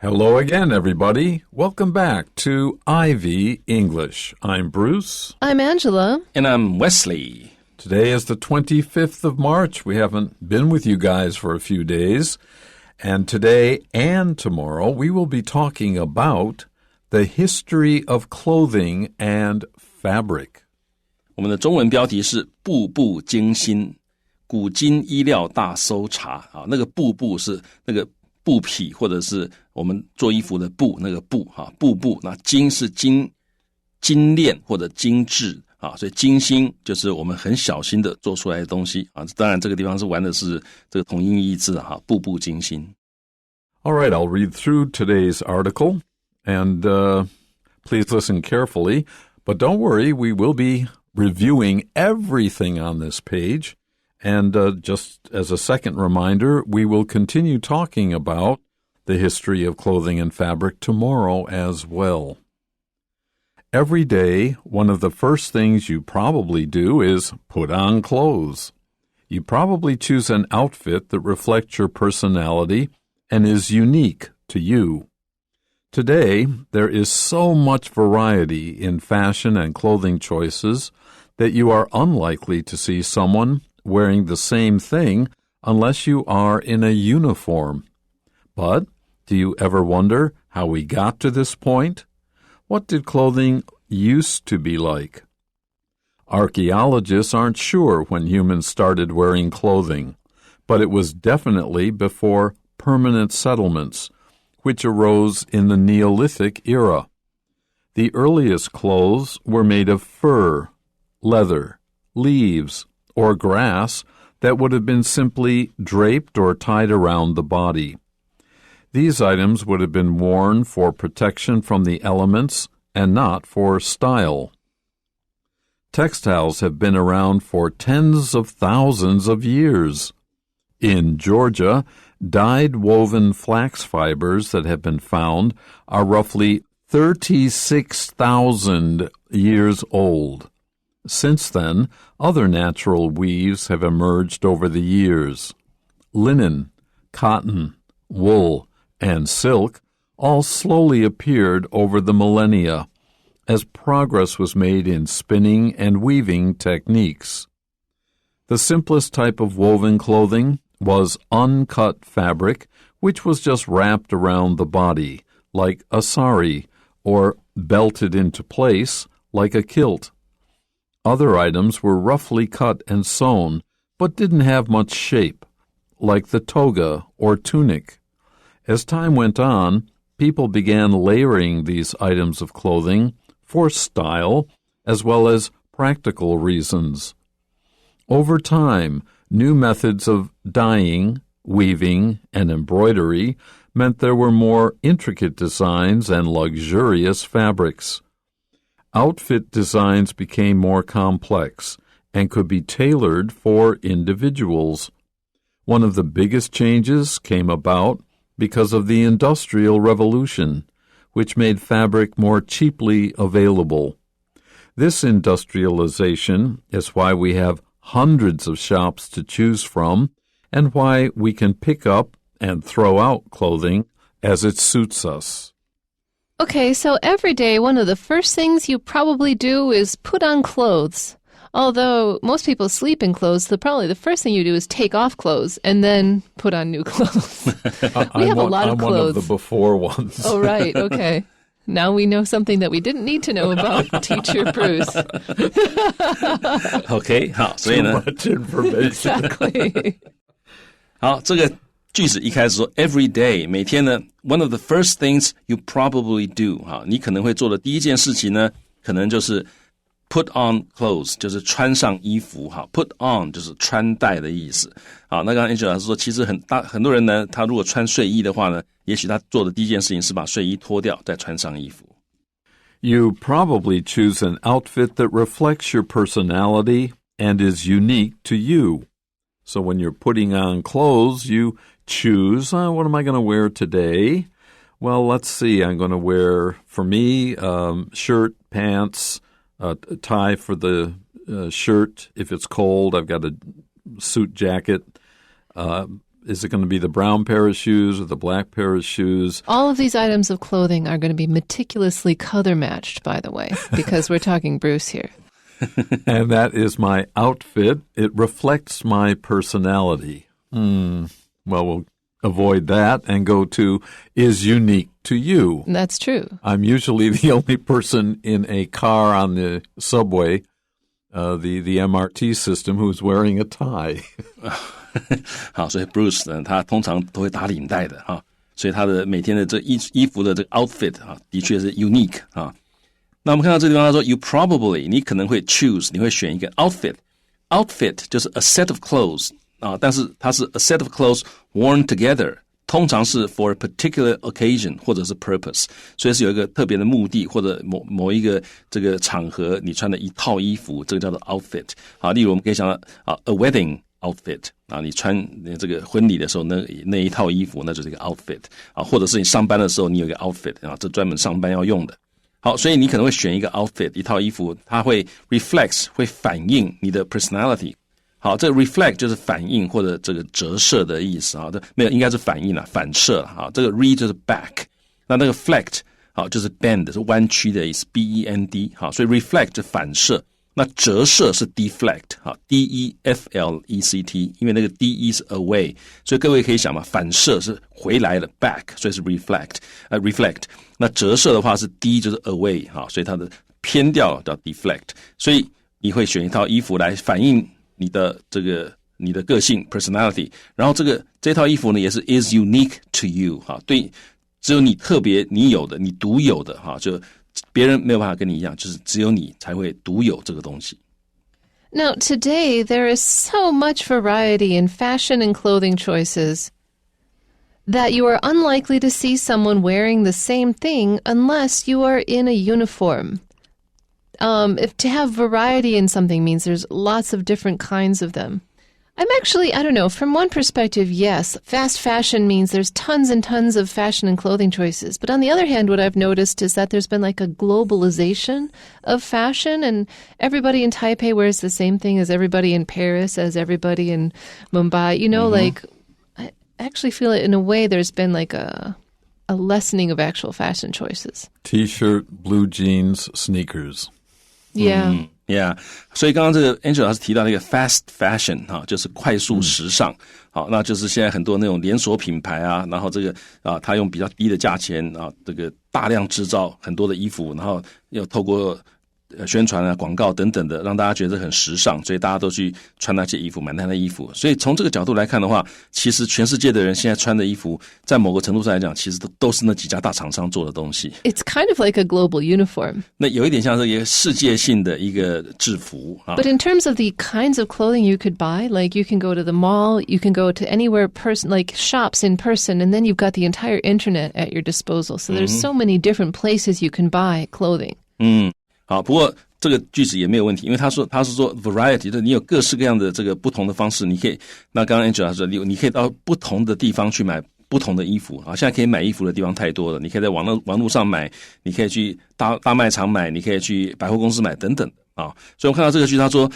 Hello again, everybody. Welcome back to Ivy English. I'm Bruce. I'm Angela. And I'm Wesley. Today is the 25th of March. We haven't been with you guys for a few days. And today and tomorrow, we will be talking about the history of clothing and fabric. 我们的中文标题是布布精心古今衣料大搜查啊，那个布布是那个布匹或者是我们做衣服的布，那个布啊，布布，那精是精炼或者精致啊，所以精心就是我们很小心的做出来的东西啊。当然这个地方是玩的是这个同音异字哈，布布精心。All right, I'll read through today's article and please listen carefully, but don't worry, we will be reviewing everything on this page. And just as a second reminder, we will continue talking about the history of clothing and fabric tomorrow as well. Every day, one of the first things you probably do is put on clothes. You probably choose an outfit that reflects your personality and is unique to you. Today, there is so much variety in fashion and clothing choices that you are unlikely to see someone wearing the same thing unless you are in a uniform. But do you ever wonder how we got to this point? What did clothing used to be like? Archaeologists aren't sure when humans started wearing clothing, but it was definitely before permanent settlements, which arose in the Neolithic era. The earliest clothes were made of fur, leather, leaves, or grass that would have been simply draped or tied around the body. These items would have been worn for protection from the elements and not for style. Textiles have been around for tens of thousands of years. In Georgia, dyed woven flax fibers that have been found are roughly 36,000 years old. Since then, other natural weaves have emerged over the years. Linen, cotton, wool, and silk all slowly appeared over the millennia as progress was made in spinning and weaving techniques. The simplest type of woven clothing was uncut fabric, which was just wrapped around the body, like a sari, or belted into place, like a kilt. Other items were roughly cut and sewn, but didn't have much shape, like the toga or tunic. As time went on, people began layering these items of clothing for style as well as practical reasons. Over time, new methods of dyeing, weaving, and embroidery meant there were more intricate designs and luxurious fabrics. Outfit designs became more complex and could be tailored for individuals. One of the biggest changes came about because of the Industrial Revolution, which made fabric more cheaply available. This industrialization is why we have hundreds of shops to choose from and why we can pick up and throw out clothing as it suits us. Okay, so every day one of the first things you probably do is put on clothes. Although most people sleep in clothes, probably the first thing you do is take off clothes and then put on new clothes. We have a lot of clothes. I'm one of the before ones. Oh, right, okay. Now we know something that we didn't need to know about Teacher Bruce. OK， 好，所以呢 Too much information. Exactly. 好，这个句子一开始说 every day， 每天呢 one of the first things you probably do， 你可能会做的第一件事情呢，可能就是 put on clothes， 就是穿上衣服。put on 就是穿戴的意思。好，那刚刚 Angela 老师说，其实很多人呢，他如果穿睡衣的话呢，也许他做的第一件事情是把睡衣脱掉，再穿上衣服。You probably choose an outfit that reflects your personality and is unique to you. So when you're putting on clothes, you choose, what am I going to wear today? Well, let's see. I'm going to wear, for me, shirt, pants, a tie for the shirt. If it's cold, I've got a suit jacket. Is it going to be the brown pair of shoes or the black pair of shoes? All of these items of clothing are going to be meticulously color matched, by the way, because we're talking Bruce here. And that is my outfit. It reflects my personality. Well, we'll avoid that and go to is unique to you. That's true. I'm usually the only person in a car on the subway, the MRT system, who's wearing a tie. 好，所以 Bruce 呢，他通常都会打领带的哈，所以他的每天的这衣服的这个 outfit 啊，的确是 unique 啊。那我们看到这个地方，他说 you probably 你可能会 choose 你会选一个 outfit 就是 a set of clothes 啊，但是它是 a set of clothes worn together， 通常是 for a particular occasion 或者是 purpose， 所以是有一个特别的目的或者某一个这个场合你穿的一套衣服，这个叫做 outfit。好，例如我们可以想到啊 a wedding outfit 啊，你穿这个婚礼的时候那一套衣服，那就是一个 outfit 啊，或者是你上班的时候你有一个 outfit 啊，这专门上班要用的。好，所以你可能会选一个 outfit 一套衣服，它会 reflects 会反映你的 personality。好，这个 reflect 就是反映或者这个折射的意思啊，没有应该是反映啦，反射啊。这个 re 就是 back， 那个 flex 好就是 bend 是弯曲的意思 ，bend 好，所以 reflect 是反射。那折射是 deflect 好 deflect 因为那个 de 是 away， 所以各位可以想嘛，反射是回来了 back， 所以是 reflect。那折射的话是 de 就是 away 好，所以它的偏调叫 deflect， 所以你会选一套衣服来反映你的个性 personality， 然后这套衣服呢也是 is unique to you 好，对，只有你特别你有的你独有的哈，就别人没有办法跟你一样，就是只有你才会独有这个东西。Now, today, there is so much variety in fashion and clothing choices that you are unlikely to see someone wearing the same thing unless you are in a uniform. If to have variety in something means there's lots of different kinds of them. I'm actually, I don't know, from one perspective, yes, fast fashion means there's tons and tons of fashion and clothing choices. But on the other hand, what I've noticed is that there's been like a globalization of fashion, and everybody in Taipei wears the same thing as everybody in Paris, as everybody in Mumbai. You know, like, I actually feel it in a way there's been like a lessening of actual fashion choices. T-shirt, blue jeans, sneakers. Yeah.Yeah, 所以刚刚这个 Angela 老师提到那个 fast fashion 哈，就是快速时尚，好，那就是现在很多那种连锁品牌啊，然后这个啊，他用比较低的价钱啊，这个大量制造很多的衣服，然后又透过宣传啊、广告等等的，让大家觉得很时尚，所以大家都去穿那些衣服，买那些衣服。所以从这个角度来看的话，其实全世界的人现在穿的衣服，在某个程度上来讲，其实都是那几家大厂商做的东西。It's kind of like a global uniform. 那有一点像是一个世界性的一个制服啊。But in terms of the kinds of clothing you could buy, like you can go to the mall, you can go to anywhere like shops in person, and then you've got the entire internet at your disposal. So there's so many different places you can buy clothing. 好，不过这个句子也没有问题，因为他是说 variety， 就是你有各式各样的这个不同的方式，你可以，那刚刚 Angela 说，你可以到不同的地方去买不同的衣服啊。现在可以买衣服的地方太多了，你可以在网络上买，你可以去大卖场买，你可以去百货公司买等等啊。所以我们看到这个句，他说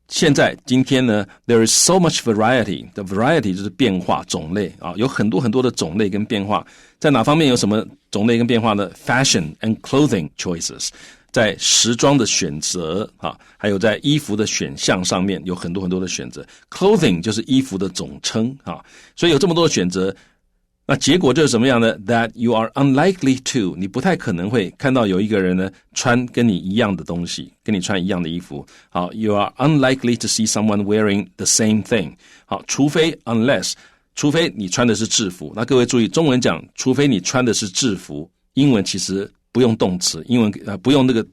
今天呢 ，there is so much variety， the variety 就是变化种类啊，有很多很多的种类跟变化。在哪方面有什么种类跟变化呢 ？Fashion and clothing choices。在时装的选择啊，还有在衣服的选项上面有很多很多的选择。Clothing 就是衣服的总称啊，所以有这么多的选择，那结果就是什么样呢 ？That you are unlikely to， 你不太可能会看到有一个人呢穿跟你一样的东西，跟你穿一样的衣服。好 ，you are unlikely to see someone wearing the same thing。好，除非你穿的是制服。那各位注意，中文讲，除非你穿的是制服，英文其实不用动词，英文不用那个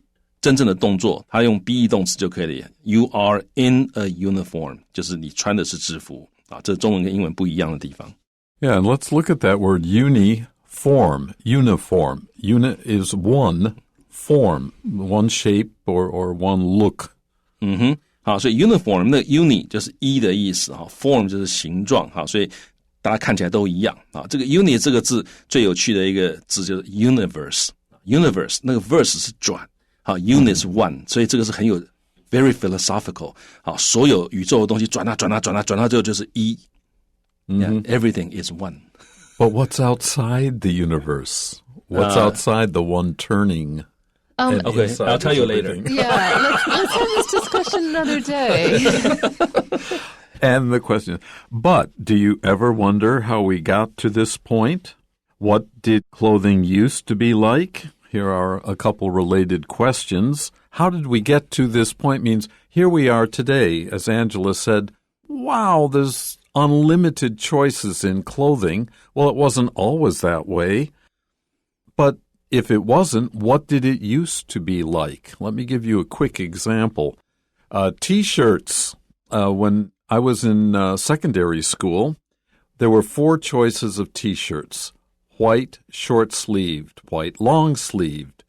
真正的动作，它用 be 动词就可以了。You are in a uniform， 就是你穿的是制服啊，这中文跟英文不一样的地方。Yeah, and let's look at that word uniform. Uniform. Unit is one form, one shape or one look. 好，所以 uniform 那 uni 就是一的意思哈 ，form 就是形状哈，所以大家看起来都一样啊。这个 uni 这个字最有趣的一个字就是 universe。universe 那个 verse 是转，好 unit 是 one， 所以这个是很有 very philosophical。好，所有宇宙的东西转到最后就是一。Yeah, everything is one. But what's outside the universe? What's outside the one turning? Okay, I'll tell you later. Yeah, let's have this discussion another day. And the question, but do you ever wonder how we got to this point? What did clothing used to be like? Here are a couple related questions. How did we get to this point? Means here we are today, as Angela said, wow, there's unlimited choices in clothing. Well, it wasn't always that way. But if it wasn't, what did it used to be like? Let me give you a quick example. T-shirts. When I was in secondary school, there were 4 choices of T-shirts. White short-sleeved, white long-sleeved,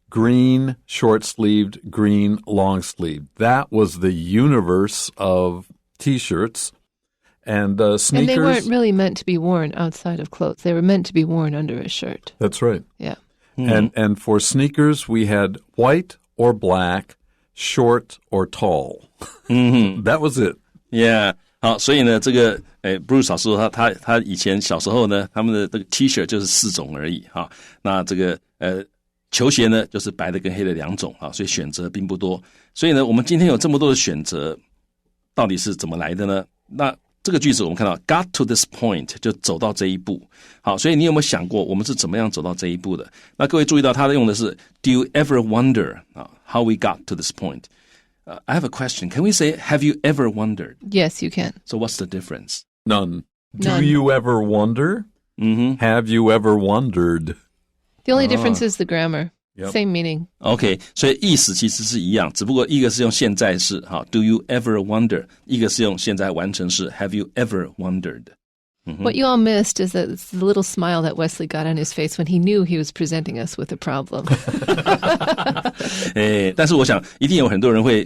green short-sleeved, green long-sleeved. That was the universe of T-shirts. And sneakers. And they weren't really meant to be worn outside of clothes. They were meant to be worn under a shirt. That's right. Yeah. And for sneakers, we had white or black, short or tall. That was it. Yeah. 好，所以呢，这个Bruce 老师说他以前小时候呢，他们的这个 T-shirt 就是4种而已哈。那这个球鞋呢，就是白的跟黑的2种啊，所以选择并不多。所以呢，我们今天有这么多的选择，到底是怎么来的呢？那这个句子我们看到 got to this point 就走到这一步。好，所以你有没有想过我们是怎么样走到这一步的？那各位注意到他用的是 Do you ever wonder how we got to this point?I have a question. Can we say, have you ever wondered? Yes, you can. So what's the difference? None. Do you ever wonder? Have you ever wondered? The only difference is the grammar. Yep. Same meaning. OK, 所以意思其实是一样，只不过一个是用现在式，Do you ever wonder? 一个是用现在完成式 Have you ever wondered? What you all missed is that it's the little smile that Wesley got on his face when he knew he was presenting us with a problem. 但是我想一定有很多人会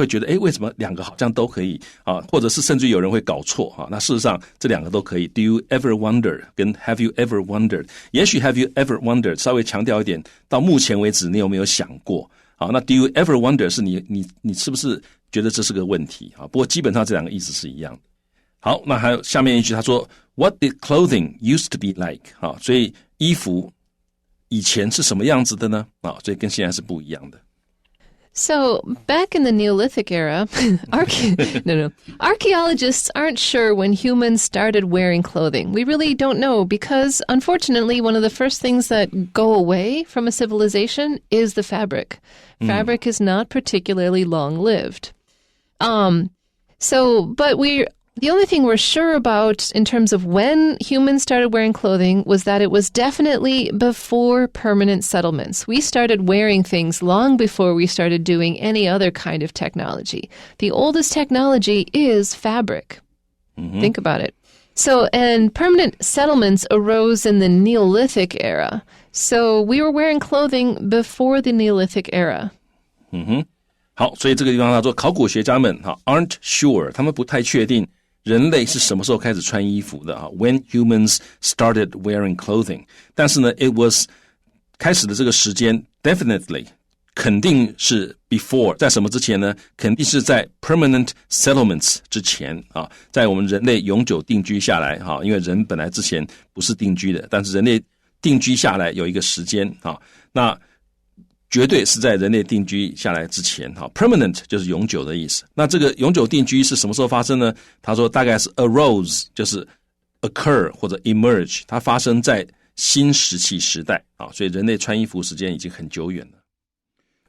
觉得，为什么2个好像都可以啊？或者是甚至有人会搞错啊？那事实上这2个都可以。Do you ever wonder 跟 Have you ever wondered？ 也许 Have you ever wondered 稍微强调一点，到目前为止你有没有想过？好，那 Do you ever wonder 是你是不是觉得这是个问题啊？不过基本上这2个意思是一样的。好，那还有下面一句，他说 What did clothing used to be like? 好，所以衣服以前是什么样子的呢？啊，所以跟现在是不一样的。So, back in the Neolithic era, archaeologists aren't sure when humans started wearing clothing. We really don't know because, unfortunately, one of the first things that go away from a civilization is the fabric. Fabric is not particularly long-lived. The only thing we're sure about in terms of when humans started wearing clothing was that it was definitely before permanent settlements. We started wearing things long before we started doing any other kind of technology. The oldest technology is fabric. Think about it. So, and permanent settlements arose in the Neolithic era. So we were wearing clothing before the Neolithic era. 好，所以这个地方他说考古学家们aren't sure， 他们不太确定人类是什么时候开始穿衣服的when humans started wearing clothing。 但是呢 it was 开始的这个时间 definitely 肯定是 before， 在什么之前呢？肯定是在 permanent settlements 之前在我们人类永久定居下来因为人本来之前不是定居的，但是人类定居下来有一个时间那绝对是在人类定居下来之前permanent 就是永久的意思。那这个永久定居是什么时候发生呢？他说大概是 arose 就是 occur 或者 emerge， 它发生在新石器时代所以人类穿衣服时间已经很久远了。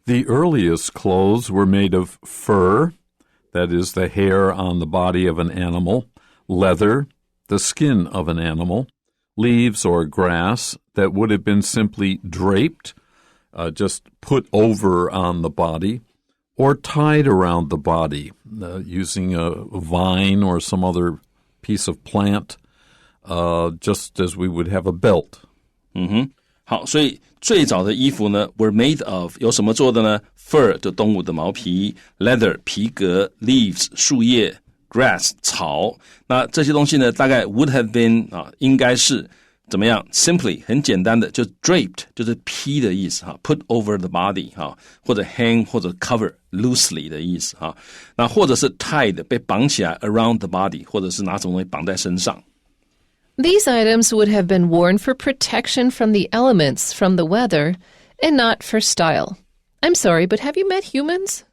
The earliest clothes were made of fur, that is the hair on the body of an animal, leather, the skin of an animal, leaves or grass that would have been simply draped,just put over on the body, or tied around the body using a vine or some other piece of plant, just as we would have a belt. 好，所以最早的衣服呢 were made of 由什么做的呢？ Fur 就动物的毛皮， leather 皮革， leaves 树叶， grass 草。那这些东西呢大概 would have been 应该是怎么样 simply 很简单的就 draped 就是披的意思put over the body 或者 hang 或者 cover loosely 的意思啊。那或者是 tied 被绑起来 around the body， 或者是拿什么东西绑在身上。These items would have been worn for protection from the elements, from the weather, and not for style. I'm sorry, but have you met humans?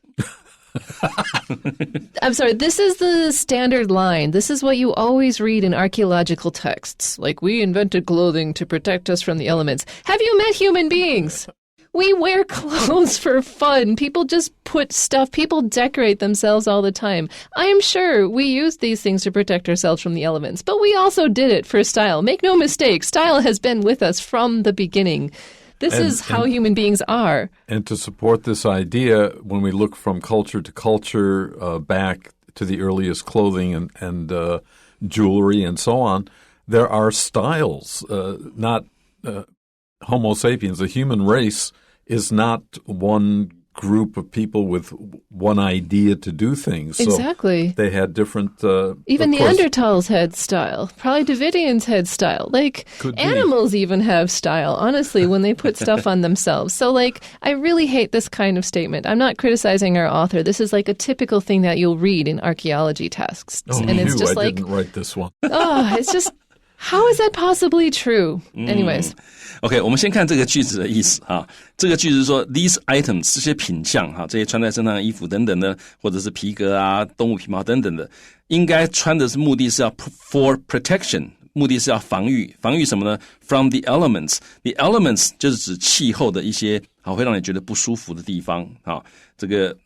I'm sorry, this is the standard line. This is what you always read in archaeological texts. Like, we invented clothing to protect us from the elements. Have you met human beings? We wear clothes for fun. People just put stuff, people decorate themselves all the time. I'm sure we use these things to protect ourselves from the elements, but we also did it for style. Make no mistake, style has been with us from the beginning. This is how human beings are. And to support this idea, when we look from culture to culture, back to the earliest clothing and jewelry and so on, there are styles, not Homo sapiens, the human race, is not one group of people with one idea to do things. Exactly. So they had different... even Neanderthals had style. Probably Davidians had style. Like, animals even have style, honestly, when they put stuff on themselves. So, like, I really hate this kind of statement. I'm not criticizing our author. This is like a typical thing that you'll read in archaeology texts. Oh, and it's just I like, didn't write this one. Oh, it's just... How is that possibly true? Anyways. OK, 我们先看这个句子的意思啊。这个句子是说 these items 这些品项哈，这些穿在身上的衣服等等的，或者是皮革啊、动物皮毛等等的，应该穿的是目的是要 for protection， 目的是要防御。防御什么呢 ？From the elements， the elements 就是指气候的一些好会让你觉得不舒服的地方啊，这个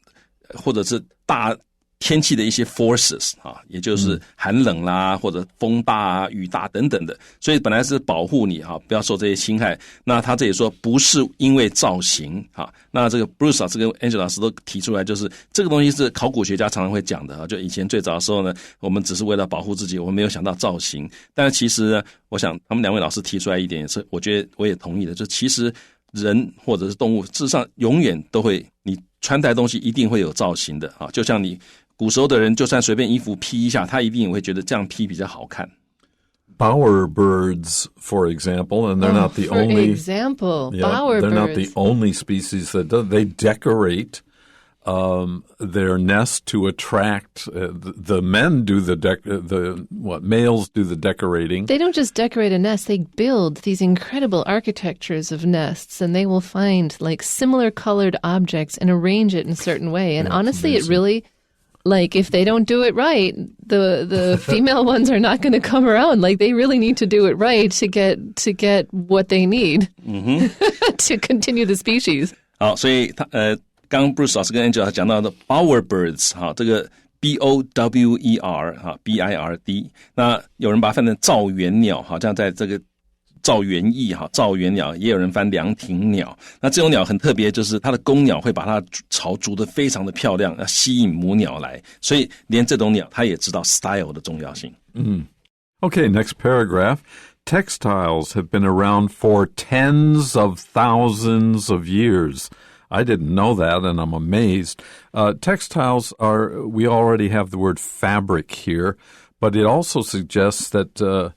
或者是大天气的一些 forces 啊，也就是寒冷啦，或者风大啊、雨大等等的，所以本来是保护你啊，不要受这些侵害。那他这里说不是因为造型啊，那这个 Bruce 老师跟 Angela 老师都提出来，就是这个东西是考古学家常常会讲的啊，就以前最早的时候呢，我们只是为了保护自己，我们没有想到造型。但是其实呢，我想他们两位老师提出来一点也是，我觉得我也同意的，就其实人或者是动物，事实上永远都会，你穿戴东西一定会有造型的啊，就像你。古时候的人就算随便衣服披一下，他一定也会觉得这样披比较好看。Bowerbirds, for example, and they're not the only. Example, yeah, bowerbirds. They're not the only species that do. They decorate their nest to attract. The men do males do the decorating. They don't just decorate a nest; they build these incredible architectures of nests, and they will find like similar colored objects and arrange it in a certain way. And honestly, it really. Like, if they don't do it right, the female ones are not going to come around. Like, they really need to do it right to get what they need to continue the species. 好，所以刚 Bruce 老师跟 Angela 讲到的 bowerbirds 哈，这个 B-O-W-E-R 哈 B-I-R-D， 那有人把它翻成造园鸟，好像在这个。造园艺哈，造园鸟也有人翻凉亭鸟。那这种鸟很特别，就是它的公鸟会把它巢筑得非常的漂亮，要吸引母鸟来。所以连这种鸟，它也知道 style 的重要性。Okay, next paragraph. Textiles have been around for tens of thousands of years. I didn't know that, and I'm amazed. Textiles are, we already have the word fabric here, but it also suggests that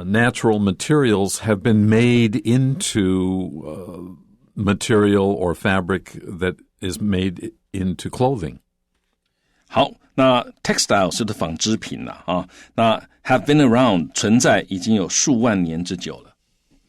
natural materials have been made into material or fabric that is made into clothing. 好，那 textile 是纺织品了啊，那 have been around 存在已经有数万年之久了。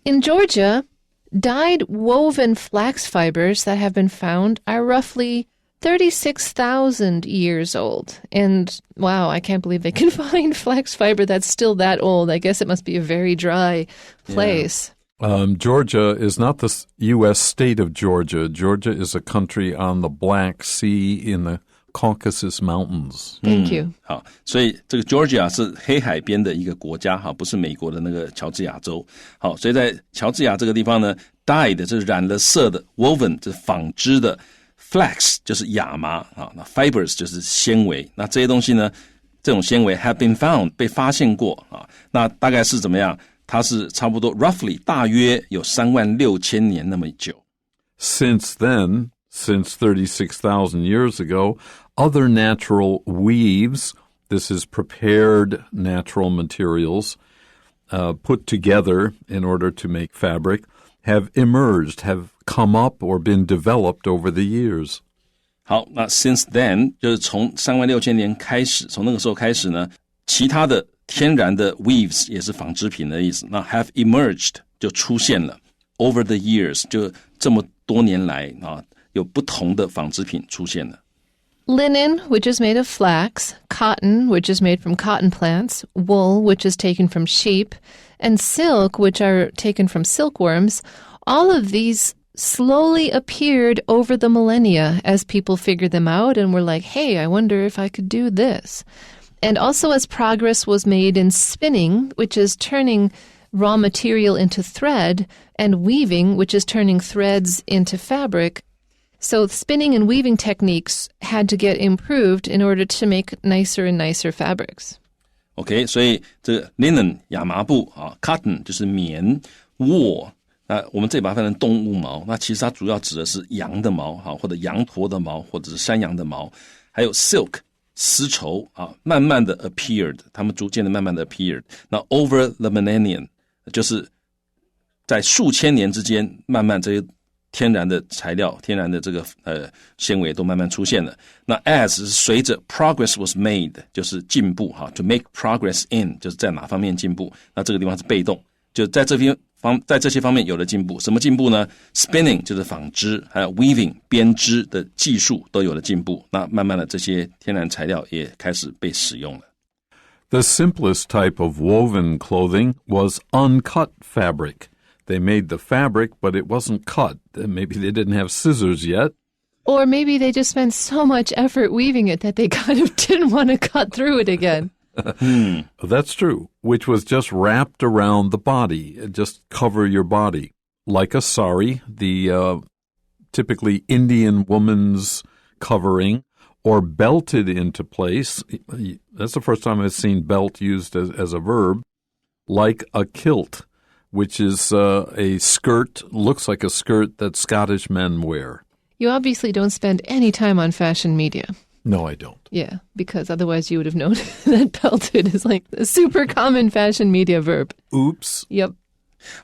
In Georgia, dyed woven flax fibers that have been found are roughly 36,000 years old. And wow, I can't believe they can find flax fiber that's still that old. I guess it must be a very dry place. Yeah. Georgia is not the U.S. state of Georgia. Georgia is a country on the Black Sea in the Caucasus Mountains. Thank you. 好，所以这个 Georgia 是黑海边的一个国家哈，不是美国的那个乔治亚州。好，所以在乔治亚这个地方呢 ，dyed 就是染了色的 ，woven 就是纺织的。Flax 就是亚麻啊，那 fibers 就是纤维，那这些东西呢，这种纤维 have been found 被发现过啊，那大概是怎么样？它是差不多 roughly 大约有36000年那么久。Since then, since 36,000 years ago, other natural weaves, this is prepared natural materials, put together in order to make fabric, have emerged, have come up or been developed over the years. 好，那 since then 就是从36000年开始，从那个时候开始呢，其他的天然的 weaves 也是纺织品的意思，那 have emerged 就出现了 over the years 就这么多年来啊，有不同的纺织品出现了。Linen, which is made of flax, cotton, which is made from cotton plants, wool, which is taken from sheep, and silk, which are taken from silkworms, all of these slowly appeared over the millennia as people figured them out and were like, hey, I wonder if I could do this. And also as progress was made in spinning, which is turning raw material into thread, and weaving, which is turning threads into fabric. So spinning and weaving techniques had to get improved in order to make nicer and nicer fabrics. OK, 所以这个 linen 亚麻布啊 ，cotton 就是棉 ，wool 那我们这里把它翻成动物毛，那其实它主要指的是羊的毛哈，或者羊驼的毛，或者是山羊的毛，还有 silk 丝绸啊，慢慢的 appeared， 它们逐渐的慢慢的 appeared。那 over the millennium 就是在数千年之间，慢慢这些天然的材料、天然的这个纤维都慢慢出现了。那 as 是随着 progress was made 就是进步哈 ，to make progress in 就是在哪方面进步。那这个地方是被动，就在这些方面有了进步。什么进步呢 ？Spinning 就是纺织，还有 weaving 编织的技术都有了进步。那慢慢的这些天然材料也开始被使用了。The simplest type of woven clothing was uncut fabric.They made the fabric, but it wasn't cut. Maybe they didn't have scissors yet. Or maybe they just spent so much effort weaving it that they kind of didn't want to cut through it again. That's true, which was just wrapped around the body, just cover your body. Like a sari, the typically Indian woman's covering, or belted into place. That's the first time I've seen belt used as a verb. Like a kilt.Which is a skirt, looks like a skirt that Scottish men wear. You obviously don't spend any time on fashion media. No, I don't. Yeah, because otherwise you would have known that belted is like a super common fashion media verb. Oops. Yep.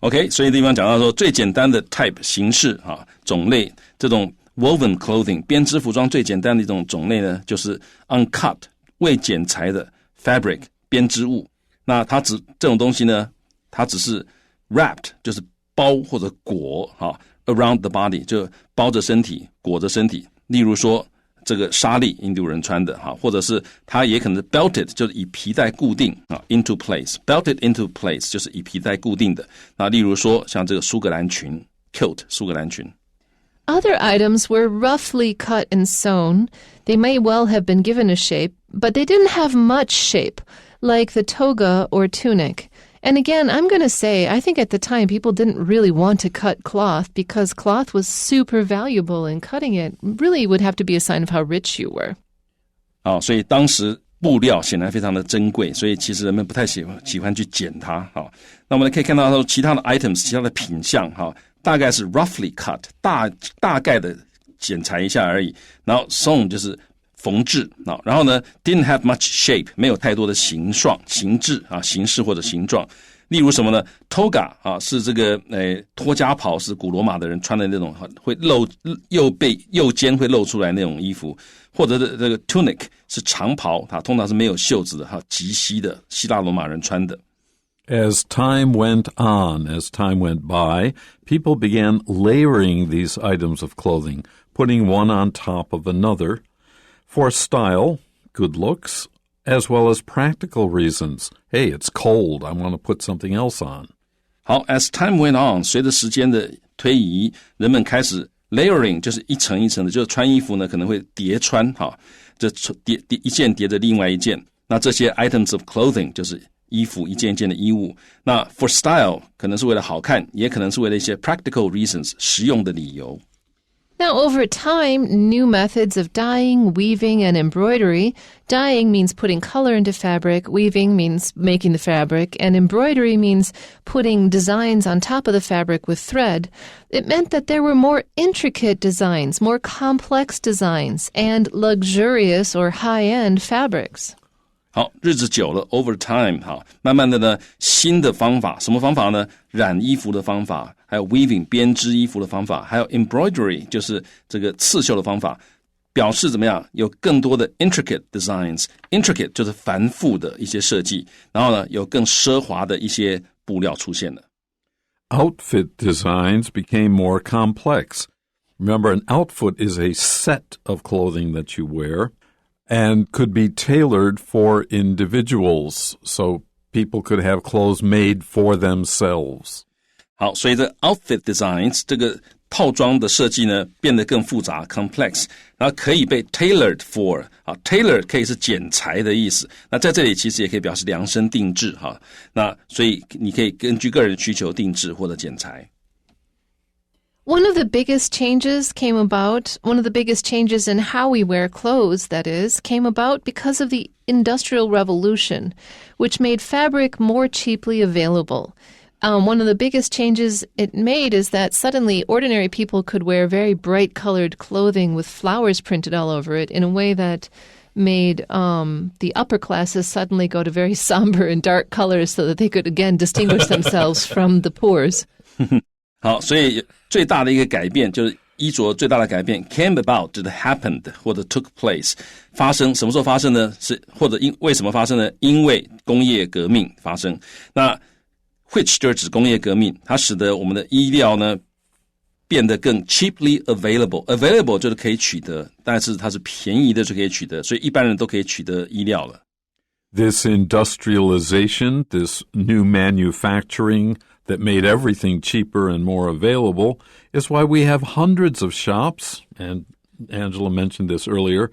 OK, 所以地方讲到说最简单的 type 形式啊种类，这种 woven clothing 编织服装最简单的一种种类呢，就是 uncut 未剪裁的 fabric 编织物。那这种东西呢，它只是wrapped 就是包或者裹哈 around the body 就包着身体裹着身体，例如说这个纱丽印度人穿的哈，或者是它也可能是 belted 就是以皮带固定啊 into place belted into place 就是以皮带固定的。那例如说像这个苏格兰裙 kilt 苏格兰裙。Other items were roughly cut and sewn. They may well have been given a shape, but they didn't have much shape, like the toga or tunic.And again, I'm going to say, I think at the time people didn't really want to cut cloth because cloth was super valuable and cutting it really would have to be a sign of how rich you were. 好，所以当时布料显然非常的珍贵，所以其实人们不太喜欢去剪它。好，那我们可以看到说其他的 items 其他的品项哈，大概是 roughly cut 大概的剪裁一下而已，然后 sewn 就是缝制啊，然后呢 didn't have much shape 没有太多的形制啊，形式或者形状。例如什么呢 toga 啊，是这个托家袍，是古罗马的人穿的那种会露右肩会露出来那种衣服，或者这个 tunic 是长袍，它通常是没有袖子的，及膝的，希腊罗马人穿的。As time went by, people began layering these items of clothing, putting one on top of another.For style, good looks, as well as practical reasons. Hey, it's cold. I want to put something else on. 好 as time went on, 随着时间的推移，人们开始 layering 就是一层一层的，就是穿衣服呢可能会叠穿哈，这一件叠着另外一件。那这些 items of clothing 就是衣服一件一件的衣物。那 for style 可能是为了好看，也可能是为了一些 practical reasons 实用的理由。Now, over time, new methods of dyeing, weaving, and embroidery. Dyeing means putting color into fabric, weaving means making the fabric, and embroidery means putting designs on top of the fabric with thread. It meant that there were more intricate designs, more complex designs, and luxurious or high-end fabrics. 好，日子久了 over time 好，慢慢的呢，新的方法，什么方法呢？染衣服的方法，还有 weaving 编织衣服的方法，还有 embroidery 就是这个刺绣的方法，表示怎么样？有更多的 intricate designs， intricate 就是繁复的一些设计，然后呢，有更奢华的一些布料出现了。Outfit designs became more complex. Remember, an outfit is a set of clothing that you wear and could be tailored for individuals, so people could have clothes made for themselves. 好，所以这 outfit designs 这个套装的设计呢变得更复杂 complex， 然后可以被 tailored for 啊 tailor 可以是剪裁的意思，那在这里其实也可以表示量身定制哈，那所以你可以根据个人需求定制或者剪裁。One of the biggest changes in how we wear clothes, that is, came about because of the Industrial Revolution, which made fabric more cheaply available. One of the biggest changes it made is that suddenly ordinary people could wear very bright colored clothing with flowers printed all over it in a way that made the upper classes suddenly go to very somber and dark colors so that they could again distinguish themselves from the poors. 好，所以最大的一个改变就是衣着最大的改变 came about 就是 happened 或者 took place 发生，什么时候发生呢？是或者为什么发生呢？因为工业革命发生。那which 就是指工业革命，它使得我们的衣料呢变得更 cheaply available 就是可以取得，但是它是便宜的就可以取得，所以一般人都可以取得衣料了。This industrialization, this new manufacturing that made everything cheaper and more available is why we have hundreds of shops, and Angela mentioned this earlier,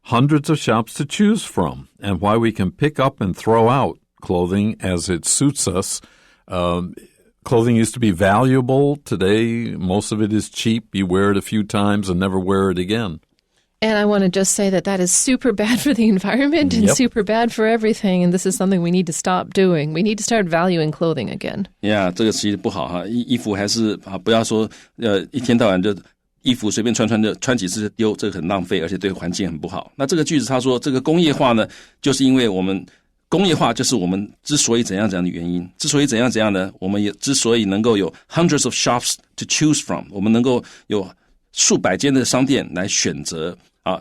hundreds of shops to choose from, and why we can pick up and throw out clothing as it suits us.Clothing used to be valuable. Today, most of it is cheap. You wear it a few times and never wear it again. And I want to just say that is super bad for the environment and super bad for everything. And this is something we need to stop doing. We need to start valuing clothing again. Yeah, 这个其实不好哈，衣服还是不要说一天到晚就衣服随便穿就穿几次就丢，这个很浪费，而且对环境很不好。那这个句子他说，这个工业化呢，就是因为我们工业化就是我们之所以怎样的原因，之所以怎样呢，我们也之所以能够有 hundreds of shops to choose from， 我们能够有数百间的商店来选择啊，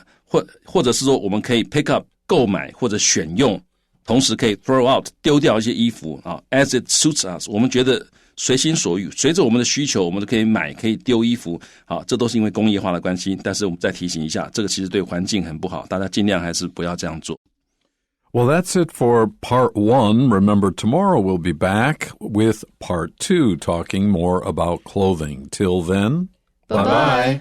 或者是说我们可以 pick up 购买或者选用，同时可以 throw out 丢掉一些衣服啊 ，as it suits us， 我们觉得随心所欲，随着我们的需求，我们都可以买，可以丢衣服，好，这都是因为工业化的关系。但是我们再提醒一下，这个其实对环境很不好，大家尽量还是不要这样做。Well, that's it for part 1. Remember, tomorrow we'll be back with part 2, talking more about clothing. Till then, bye-bye.